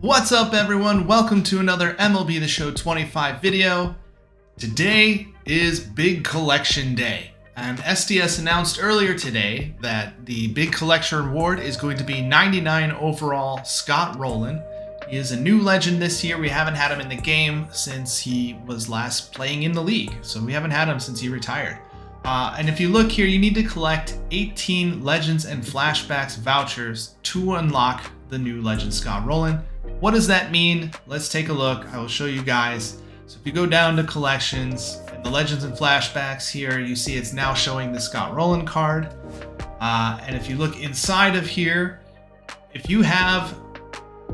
What's up, everyone? Welcome to another MLB The Show 25 video. Today is Big Collection Day, and SDS announced earlier today that the Big Collection reward is going to be 99 overall Scott Rolen. He is a new legend this year. We haven't had him in the game since he was last playing in the league, so we haven't had him since he retired. And if you look here, you need to collect 18 Legends and Flashbacks vouchers to unlock the new legend Scott Rolen. What does that mean? Let's take a look. I will show you guys. So if you go down to collections and the Legends and Flashbacks here, you see it's now showing the Scott Rolen card. And if you look inside of here, if you have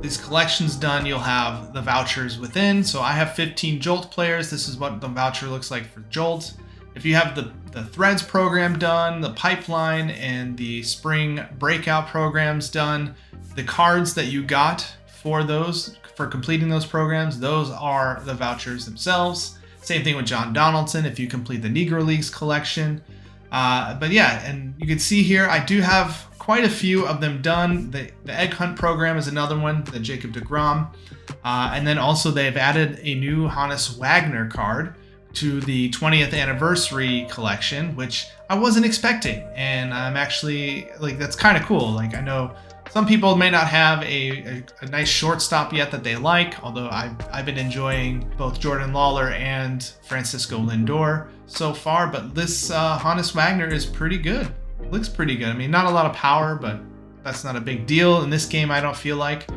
these collections done, you'll have the vouchers within. So I have 15 Jolt players. This is what the voucher looks like for Jolt. If you have the Threads program done, the Pipeline and the Spring Breakout programs done, the cards that you got for completing those programs, those are the vouchers themselves. Same thing with John Donaldson if you complete the Negro Leagues collection. But yeah, and you can see here I do have quite a few of them done. The Egg Hunt program is another one, the Jacob deGrom. And then also they've added a new Honus Wagner card to the 20th anniversary collection, which I wasn't expecting. And I'm actually, like, that's kind of cool. Like, I know some people may not have a nice shortstop yet that they like, although I've been enjoying both Jordan Lawler and Francisco Lindor so far, but this Honus Wagner is pretty good. Looks pretty good. I mean, not a lot of power, but that's not a big deal. In this game, I don't feel like.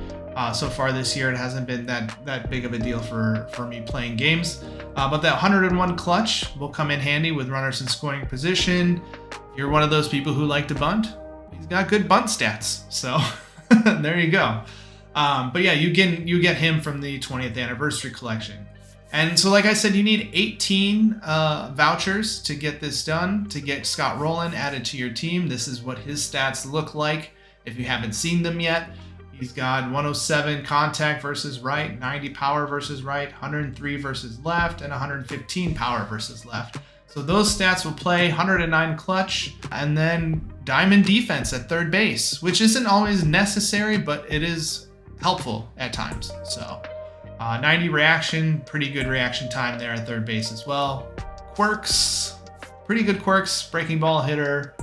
So far this year, it hasn't been that big of a deal for me playing games. But that 101 clutch will come in handy with runners in scoring position. If you're one of those people who like to bunt, he's got good bunt stats. So there you go. But yeah, you get him from the 20th anniversary collection. And so, like I said, you need 18 vouchers to get this done, to get Scott Rolen added to your team. This is what his stats look like if you haven't seen them yet. He's got 107 contact versus right, 90 power versus right, 103 versus left, and 115 power versus left. So those stats will play. 109 clutch, and then diamond defense at third base, which isn't always necessary, but it is helpful at times. So 90 reaction, pretty good reaction time there at third base as well. Quirks, pretty good quirks. Breaking ball hitter,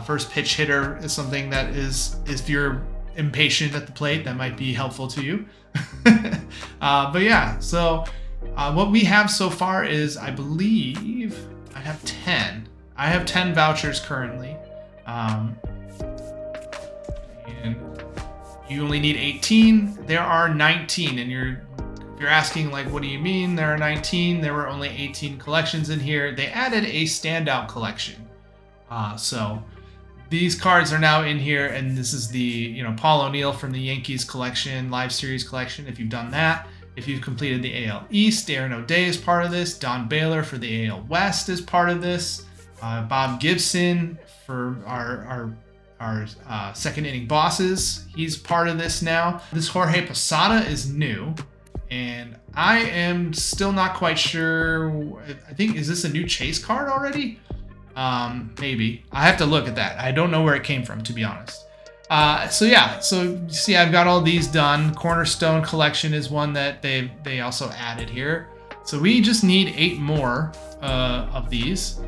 first pitch hitter is something that is if you're impatient at the plate, that might be helpful to you. But yeah, so what we have so far is, I believe I have 10. I have 10 vouchers currently. And you only need 18. There are 19, and if you're asking, like, what do you mean there are 19? There were only 18 collections in here. They added a standout collection. So these cards are now in here, and this is the Paul O'Neill from the Yankees collection, Live Series collection, if you've done that. If you've completed the AL East, Aaron O'Day is part of this. Don Baylor for the AL West is part of this. Bob Gibson for our second inning bosses, he's part of this now. This Jorge Posada is new, and I am still not quite sure. I think, is this a new chase card already? Maybe. I have to look at that. I don't know where it came from, to be honest. So yeah, so you see I've got all these done. Cornerstone collection is one that they also added here. So we just need 8 more of these,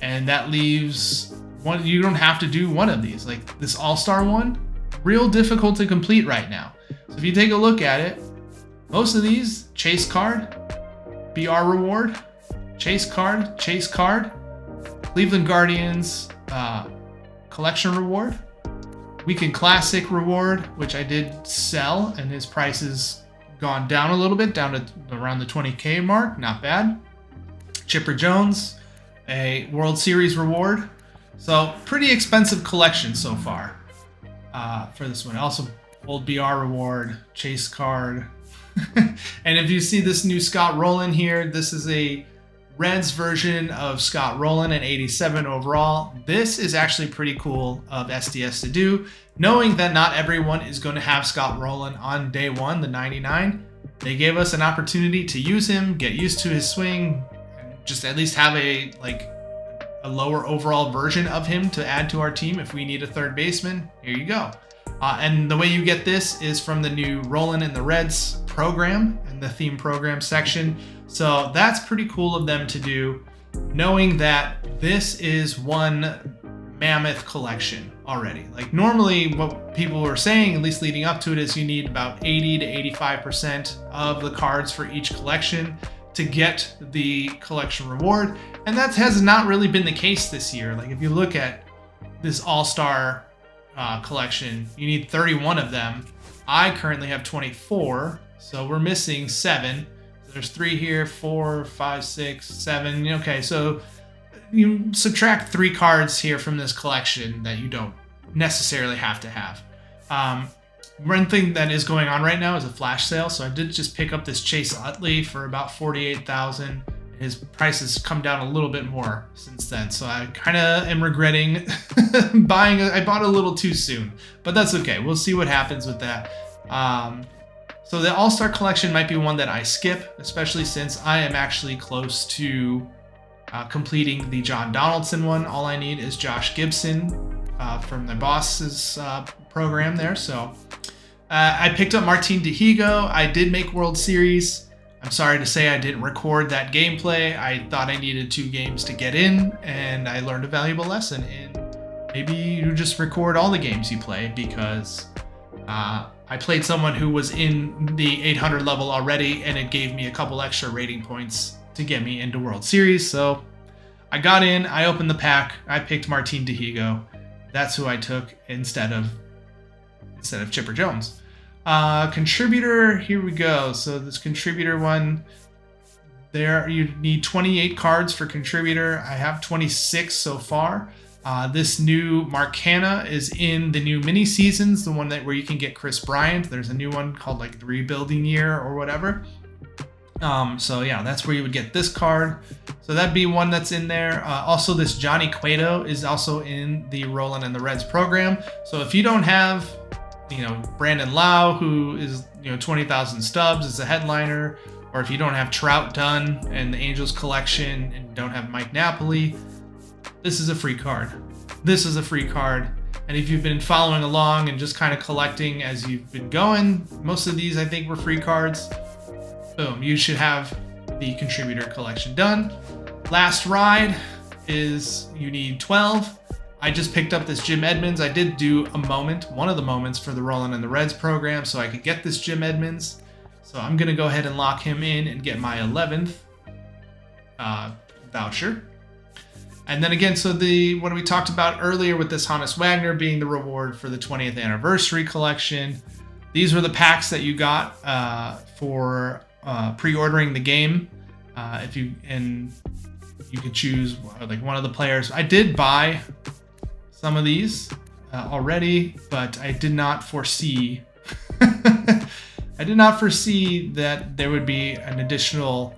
and that leaves one. You don't have to do one of these. Like this All-Star one, real difficult to complete right now. So if you take a look at it, most of these, chase card, BR reward, chase card, Cleveland Guardians collection reward, Weekend Classic reward, which I did sell, and his price has gone down a little bit, down to around the 20K mark. Not bad. Chipper Jones, a World Series reward. So pretty expensive collection so far for this one. Also, old BR reward, chase card. And if you see this new Scott Rolen here, this is a Reds version of Scott Rolen at 87 overall. This is actually pretty cool of SDS to do, knowing that not everyone is going to have Scott Rolen on day one, the 99. They gave us an opportunity to use him, get used to his swing, and just at least have a lower overall version of him to add to our team if we need a third baseman. Here you go. And the way you get this is from the new Rolen and the Reds program and the theme program section. So that's pretty cool of them to do, knowing that this is one mammoth collection already. Like normally what people were saying, at least leading up to it, is you need about 80 to 85% of the cards for each collection to get the collection reward. And that has not really been the case this year. Like if you look at this all-star collection, you need 31 of them. I currently have 24, so we're missing 7. There's 3 here, 4, 5, 6, 7. Okay, so you subtract 3 cards here from this collection that you don't necessarily have to have. One thing that is going on right now is a flash sale. So I did just pick up this Chase Utley for about 48,000. His price has come down a little bit more since then. So I kind of am regretting buying. I bought a little too soon, but that's okay. We'll see what happens with that. So the All-Star Collection might be one that I skip, especially since I am actually close to completing the John Donaldson one. All I need is Josh Gibson from the boss's program there. So I picked up Martin Dihigo. I did make World Series. I'm sorry to say I didn't record that gameplay. I thought I needed 2 games to get in, and I learned a valuable lesson in maybe you just record all the games you play, because I played someone who was in the 800 level already, and it gave me a couple extra rating points to get me into World Series. So I got in, I opened the pack, I picked Martin Dihigo. That's who I took instead of Chipper Jones. Contributor, here we go. So this contributor one, there you need 28 cards for contributor. I have 26 so far. This new Marcana is in the new mini seasons, the one where you can get Chris Bryant. There's a new one called like the Rebuilding Year or whatever. So yeah, that's where you would get this card. So that'd be one that's in there. Also, this Johnny Cueto is also in the Rolen and the Reds program. So if you don't have, Brandon Lau, who is, 20,000 stubs, is a headliner, or if you don't have Trout done and the Angels collection and don't have Mike Napoli, this is a free card. This is a free card. And if you've been following along and just kind of collecting as you've been going, most of these I think were free cards. Boom, you should have the contributor collection done. Last ride is you need 12. I just picked up this Jim Edmonds. I did do one of the moments for the Rolen and the Reds program, so I could get this Jim Edmonds. So I'm going to go ahead and lock him in and get my 11th voucher. And then again, so what we talked about earlier with this Hannes Wagner being the reward for the 20th anniversary collection. These were the packs that you got for pre-ordering the game. You could choose like one of the players. I did buy some of these already, but I did not foresee that there would be an additional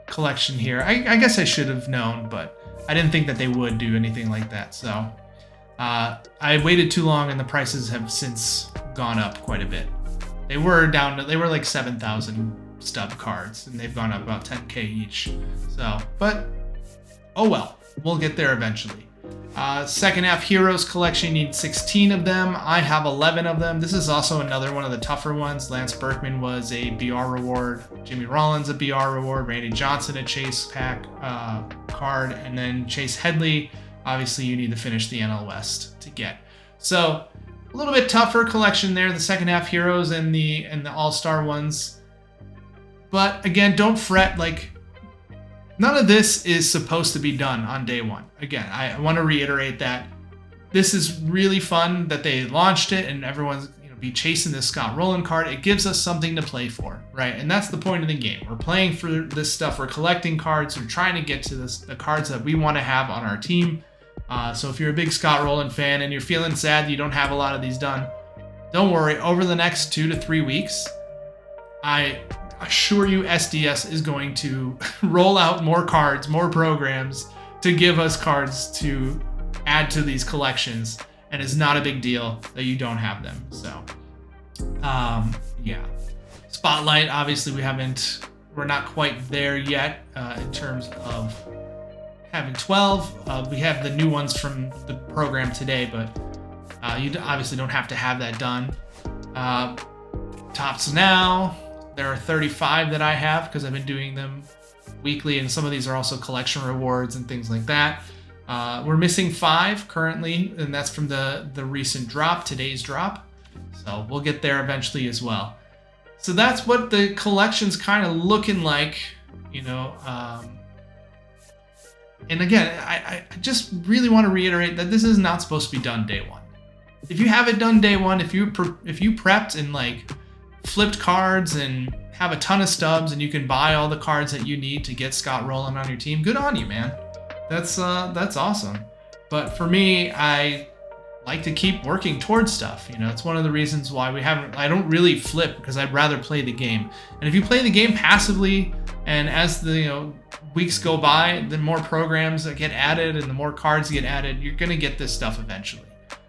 collection here. I guess I should have known, but I didn't think that they would do anything like that. So I waited too long, and the prices have since gone up quite a bit. They were like 7,000 stub cards, and they've gone up about 10k each. So, but oh well, we'll get there eventually. Second half Heroes collection, you need 16 of them. I have 11 of them. This is also another one of the tougher ones. Lance Berkman was a BR reward. Jimmy Rollins a BR reward. Randy Johnson a Chase pack card. And then Chase Headley, obviously you need to finish the NL West to get. So a little bit tougher collection there, the second half Heroes and the All-Star ones. But again, don't fret, like, none of this is supposed to be done on day one. Again, I want to reiterate that this is really fun that they launched it and everyone's be chasing this Scott Rolen card. It gives us something to play for, right? And that's the point of the game. We're playing for this stuff. We're collecting cards. We're trying to get to the cards that we want to have on our team. So if you're a big Scott Rolen fan and you're feeling sad that you don't have a lot of these done, don't worry. Over the next 2 to 3 weeks, I assure you SDS is going to roll out more cards, more programs to give us cards to add to these collections, and it's not a big deal that you don't have them. So yeah, Spotlight, obviously we're not quite there yet in terms of having 12. We have the new ones from the program today, but You obviously don't have to have that done. Tops now, there are 35 that I have because I've been doing them weekly, and some of these are also collection rewards and things like that. We're missing 5 currently, and that's from the recent drop, today's drop. So we'll get there eventually as well. So that's what the collection's kind of looking like, you know. And again, I just really want to reiterate that this is not supposed to be done day one. If you have it done day one, if you prepped and like flipped cards and have a ton of stubs and you can buy all the cards that you need to get Scott Rolen on your team, good on you, man. That's awesome. But for me, I like to keep working towards stuff. You know, it's one of the reasons why I don't really flip, because I'd rather play the game. And if you play the game passively, and as the weeks go by, the more programs that get added and the more cards get added, you're gonna get this stuff eventually.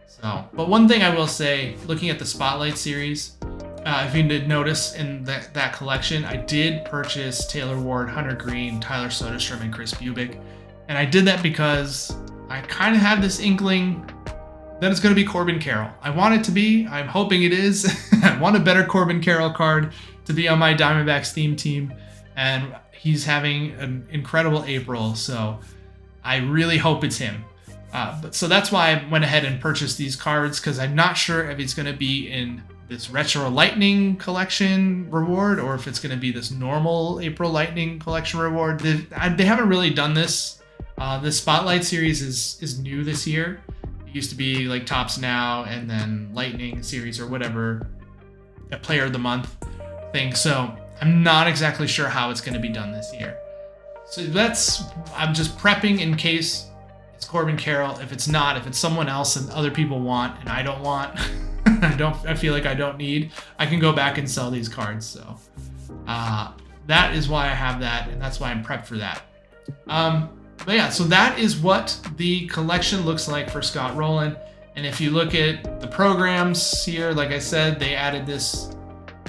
So, but one thing I will say, looking at the Spotlight series, if you did notice in that collection, I did purchase Taylor Ward, Hunter Green, Tyler Soderstrom, and Chris Bubick. And I did that because I kind of have this inkling that it's going to be Corbin Carroll. I want it to be. I'm hoping it is. I want a better Corbin Carroll card to be on my Diamondbacks theme team. And he's having an incredible April, so I really hope it's him. So that's why I went ahead and purchased these cards, because I'm not sure if it's going to be in this Retro Lightning collection reward or if it's going to be this normal April Lightning collection reward. They haven't really done this. The Spotlight series is new this year. It used to be like Tops Now and then Lightning series or whatever, a Player of the Month thing. So I'm not exactly sure how it's going to be done this year. So I'm just prepping in case it's Corbin Carroll. If it's not, if it's someone else and other people want and I don't want, I feel like I don't need, I can go back and sell these cards. So that is why I have that, and that's why I'm prepped for that. But yeah, so that is what the collection looks like for Scott Rolen. And if you look at the programs here, like I said, they added this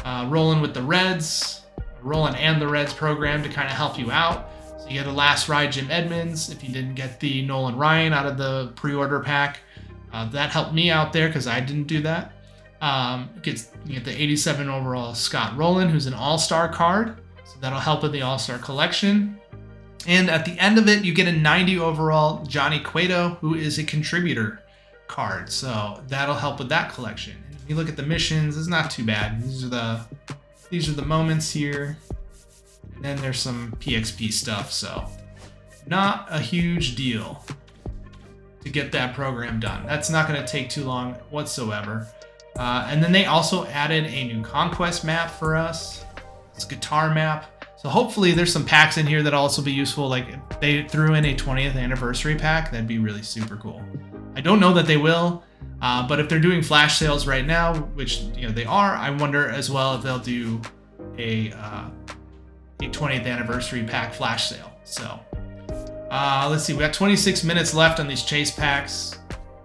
Rolen with the Reds, Rolen and the Reds program to kind of help you out. So you get a Last Ride Jim Edmonds if you didn't get the Nolan Ryan out of the pre-order pack. That helped me out there because I didn't do that. You get the 87 overall Scott Rolen, who's an all-star card. So that'll help with the all-star collection. And at the end of it, you get a 90 overall Johnny Cueto, who is a contributor card. So that'll help with that collection. And if you look at the missions, it's not too bad. These are the moments here. And then there's some PXP stuff. So not a huge deal to get that program done. That's not going to take too long whatsoever. And then they also added a new Conquest map for us. It's a guitar map. So hopefully there's some packs in here that'll also be useful. Like if they threw in a 20th anniversary pack, that'd be really super cool. I don't know that they will, but if they're doing flash sales right now, which they are, I wonder as well if they'll do a 20th anniversary pack flash sale. So let's see, we got 26 minutes left on these chase packs.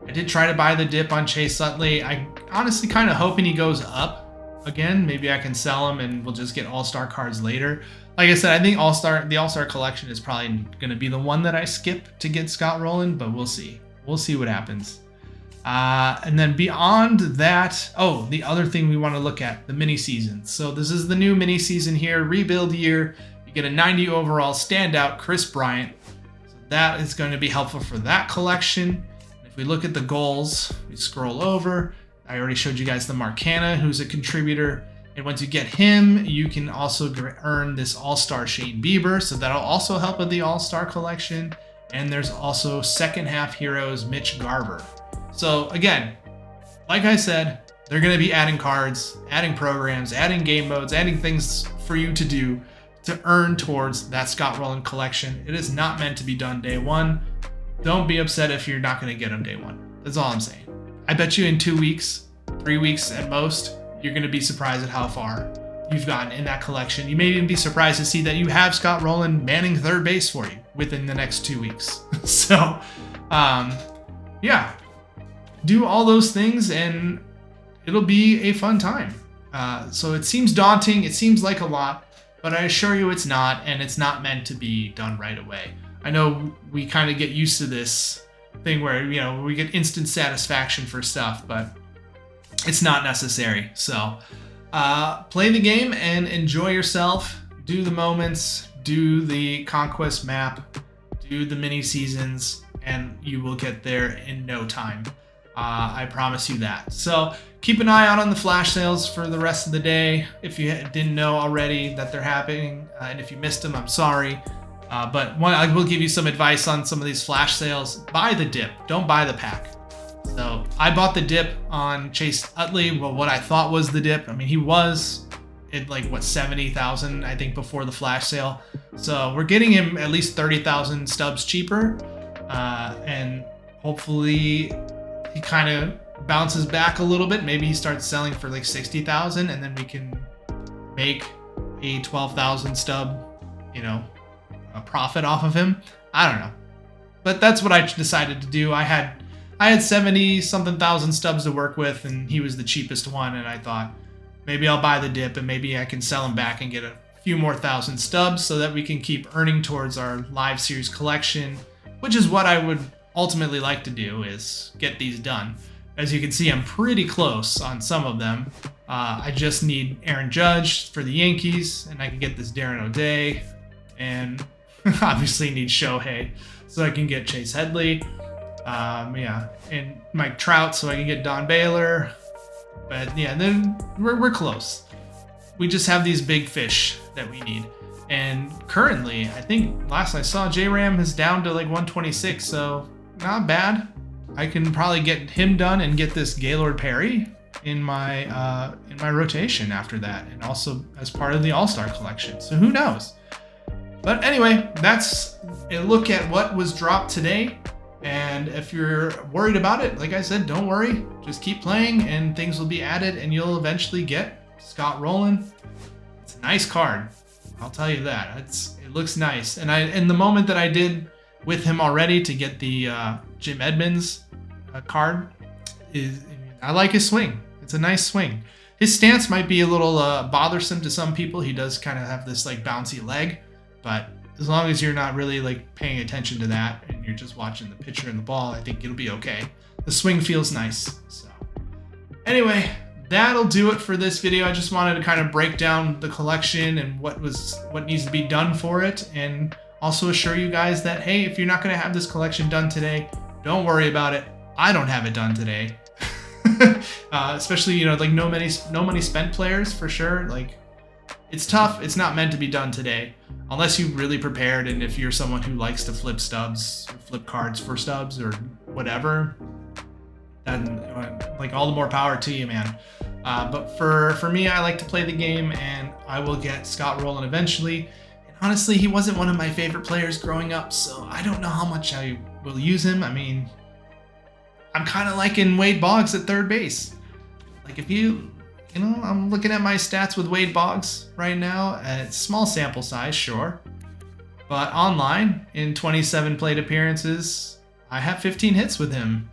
I did try to buy the dip on Chase Utley. I honestly kind of hoping he goes up again. Maybe I can sell him and we'll just get all-star cards later. Like I said, I think the All-Star collection is probably going to be the one that I skip to get Scott Rolen, but we'll see. We'll see what happens. And then beyond that, the other thing we want to look at, the mini seasons. So this is the new mini season here, rebuild year. You get a 90 overall standout Chris Bryant. So that is going to be helpful for that collection. If we look at the goals, we scroll over. I already showed you guys the Marcana, who's a contributor. And once you get him, you can also earn this All-Star Shane Bieber. So that'll also help with the All-Star collection. And there's also second half heroes Mitch Garver. So again, like I said, they're going to be adding cards, adding programs, adding game modes, adding things for you to do to earn towards that Scott Rolen collection. It is not meant to be done day one. Don't be upset if you're not going to get them day one. That's all I'm saying. I bet you in 2 weeks, 3 weeks at most, you're going to be surprised at how far you've gotten in that collection. You may even be surprised to see that you have Scott Rolen manning third base for you within the next 2 weeks. So, yeah, do all those things and it'll be a fun time. So it seems daunting. It seems like a lot, but I assure you it's not, and it's not meant to be done right away. I know we kind of get used to this thing where, you know, we get instant satisfaction for stuff, but it's not necessary. So play the game and enjoy yourself. Do the moments, do the conquest map, do the mini seasons, and you will get there in no time. I promise you that. So keep an eye out on the flash sales for the rest of the day. If you didn't know already that they're happening, and if you missed them, I'm sorry. But I will give you some advice on some of these flash sales. Buy the dip, don't buy the pack. So I bought the dip on Chase Utley, well, what I thought was the dip. I mean, he was at like, what, 70,000, I think, before the flash sale. So we're getting him at least 30,000 stubs cheaper. And hopefully he kind of bounces back a little bit. Maybe he starts selling for like 60,000, and then we can make a 12,000 stub, you know, a profit off of him. I don't know, but that's what I decided to do. I had 70 something thousand stubs to work with, and he was the cheapest one, and I thought maybe I'll buy the dip and maybe I can sell him back and get a few more thousand stubs so that we can keep earning towards our live series collection, which is what I would ultimately like to do, is get these done. As you can see, I'm pretty close on some of them. I just need Aaron Judge for the Yankees, and I can get this Darren O'Day, and obviously need Shohei so I can get Chase Headley. Yeah, and Mike Trout so I can get Don Baylor. But yeah, then we're close. We just have these big fish that we need. And currently, I think last I saw, J-Ram is down to like 126, so not bad. I can probably get him done and get this Gaylord Perry in my rotation after that, and also as part of the All-Star collection. So who knows? But anyway, that's a look at what was dropped today. And if you're worried about it, like I said, don't worry. Just keep playing and things will be added and you'll eventually get Scott Rolen. It's a nice card. I'll tell you that. It looks nice. And the moment that I did with him already to get the Jim Edmonds card, I like his swing. It's a nice swing. His stance might be a little bothersome to some people. He does kind of have this like bouncy leg, but as long as you're not really like paying attention to that and you're just watching the pitcher and the ball, I think it'll be okay. The swing feels nice. So anyway, that'll do it for this video. I just wanted to kind of break down the collection and what needs to be done for it, and also assure you guys that, hey, if you're not going to have this collection done today, don't worry about it. I don't have it done today. Especially, you know, like no money spent players for sure. Like, it's tough. It's not meant to be done today unless you really prepared, and if you're someone who likes to flip stubs, or flip cards for stubs or whatever, then like all the more power to you, man. But for me, I like to play the game, and I will get Scott Rolen eventually. And honestly, he wasn't one of my favorite players growing up, so I don't know how much I will use him. I mean, I'm kind of liking Wade Boggs at third base. Like, if you know, I'm looking at my stats with Wade Boggs right now. It's small sample size, sure. But online, in 27 plate appearances, I have 15 hits with him.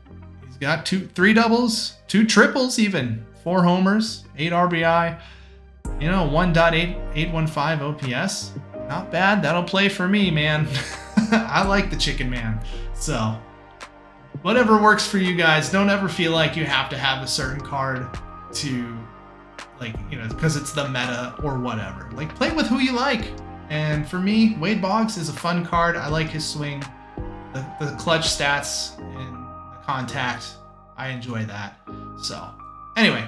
He's got 3 doubles, 2 triples even, 4 homers, 8 RBI, you know, 1.815 OPS. Not bad. That'll play for me, man. I like the Chicken Man. So, whatever works for you guys. Don't ever feel like you have to have a certain card to, like, you know, because it's the meta or whatever. Like, play with who you like. And for me, Wade Boggs is a fun card. I like his swing, the clutch stats, and the contact. I enjoy that. So, anyway,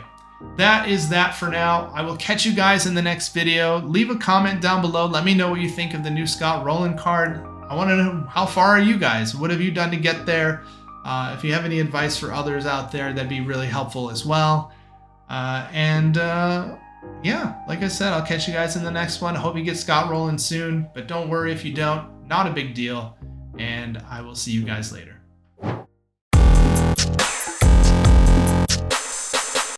that is that for now. I will catch you guys in the next video. Leave a comment down below. Let me know what you think of the new Scott Rolen card. I want to know, how far are you guys? What have you done to get there? If you have any advice for others out there, that'd be really helpful as well. Yeah, like I said, I'll catch you guys in the next one. I hope you get Scott Rolen soon, but don't worry if you don't. Not a big deal. And I will see you guys later.